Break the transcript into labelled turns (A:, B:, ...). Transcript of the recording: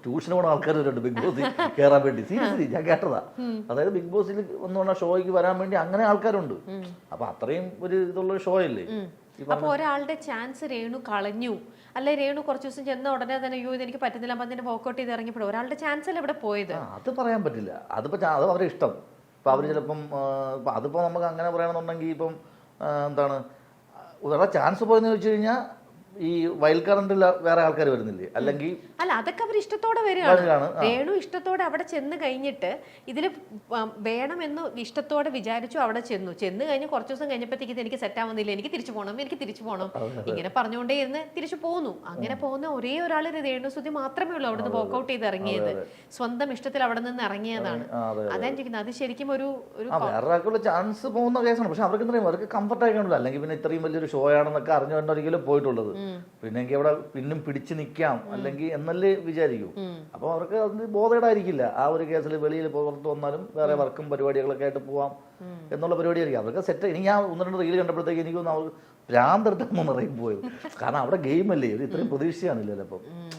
A: ട്യൂഷന് പോണ ആൾക്കാർ വരുന്നുണ്ട് ബിഗ് ബോസിൽ കയറാൻ വേണ്ടി. സീരിയസ്ലി ഞാൻ കേട്ടതാ. അതായത് ബിഗ് ബോസിൽ ഒന്ന് പറഞ്ഞ ഷോയ്ക്ക് വരാൻ വേണ്ടി അങ്ങനെ ആൾക്കാരുണ്ട്. അപ്പൊ അത്രയും ഒരു ഇതുള്ള ഷോ അല്ലേ.
B: അപ്പൊ ഒരാളുടെ ചാൻസ് രേണു കളഞ്ഞു, അല്ലെ രേണു കുറച്ച് ദിവസം ചെന്ന ഉടനെ തന്നെ അയ്യോ ഇത് എനിക്ക് പറ്റുന്നില്ല അപ്പൊ അതിന്റെ വോക്കൗട്ട് ചെയ്ത് ഇറങ്ങിയപ്പോൾ ഒരാളുടെ ചാൻസ് അല്ലേ ഇവിടെ പോയത്?
A: അത് പറയാൻ പറ്റില്ല. അതിപ്പോ അത് അവരുടെ ഇഷ്ടം. ഇപ്പൊ അവര് ചിലപ്പം അതിപ്പോ നമുക്ക് അങ്ങനെ പറയണമെന്നുണ്ടെങ്കിൽ ഇപ്പം എന്താണ് വേറെ ചാൻസ് പോയെന്ന് ചോദിച്ചു കഴിഞ്ഞാൽ ഈ വൈൽഡ് കാർഡിൽ വേറെ ആൾക്കാർ വരുന്നില്ലേ, അല്ലെങ്കിൽ
B: അല്ല അതൊക്കെ അവർ ഇഷ്ടത്തോടെ വരികയാണ്. രേണു ഇഷ്ടത്തോടെ അവിടെ ചെന്ന് കഴിഞ്ഞിട്ട് ഇതിൽ വേണമെന്ന് ഇഷ്ടത്തോടെ വിചാരിച്ചു, അവിടെ ചെന്നു കഴിഞ്ഞ് കുറച്ച് ദിവസം കഴിഞ്ഞപ്പോഴത്തേക്ക് എനിക്ക് സെറ്റ് ആവുന്നില്ല, എനിക്ക് തിരിച്ചു പോകണം ഇങ്ങനെ പറഞ്ഞുകൊണ്ടേ ഇരുന്ന് തിരിച്ചു പോന്നു. അങ്ങനെ പോകുന്ന ഒരേ ഒരാൾ രേണുസുതി മാത്രമേ ഉള്ളൂ അവിടുന്ന് വോക്കൗട്ട് ചെയ്ത് ഇറങ്ങിയത്. സ്വന്തം ഇഷ്ടത്തിൽ അവിടെ നിന്ന് ഇറങ്ങിയതാണ്. അതാണ് ചോദിക്കുന്നത്. അത് ശരിക്കും ഒരു
A: വേറൊരാൾക്കുള്ള ചാൻസ് പോകുന്ന കേസാണ്. പക്ഷെ അവർക്ക് എന്താ അവർക്ക് കംഫർട്ട് ആയിക്കാണല്ലോ. അല്ലെങ്കിൽ പിന്നെ ഇത്രയും വലിയൊരു ഷോ ആണെന്നൊക്കെ അറിഞ്ഞു തന്നെ ഒരിക്കലും പോയിട്ടുള്ളത്. പിന്നെ എനിക്ക് അവിടെ പിന്നും പിടിച്ചു നിൽക്കാം അല്ലെങ്കിൽ എന്നല്ലേ വിചാരിക്കൂ. അപ്പൊ അവർക്ക് അതിന് ബോധേടായിരിക്കില്ല. ആ ഒരു കേസിൽ വെളിയിൽ പുറത്ത് വന്നാലും വേറെ വർക്കും പരിപാടികളൊക്കെ ആയിട്ട് പോവാം എന്നുള്ള പരിപാടിയായിരിക്കും അവർക്ക് സെറ്റ്. ഇനി ഞാൻ 1-2 റീൽ കണ്ടപ്പോഴത്തേക്ക് എനിക്കൊന്ന് അവർ ഭ്രാന്തെടുത്തൊന്നും ഇറങ്ങി പോയത്. കാരണം അവിടെ ഗെയിം അല്ലേ, ഇത്രയും പ്രതീക്ഷയാണില്ലല്ലോ. അപ്പം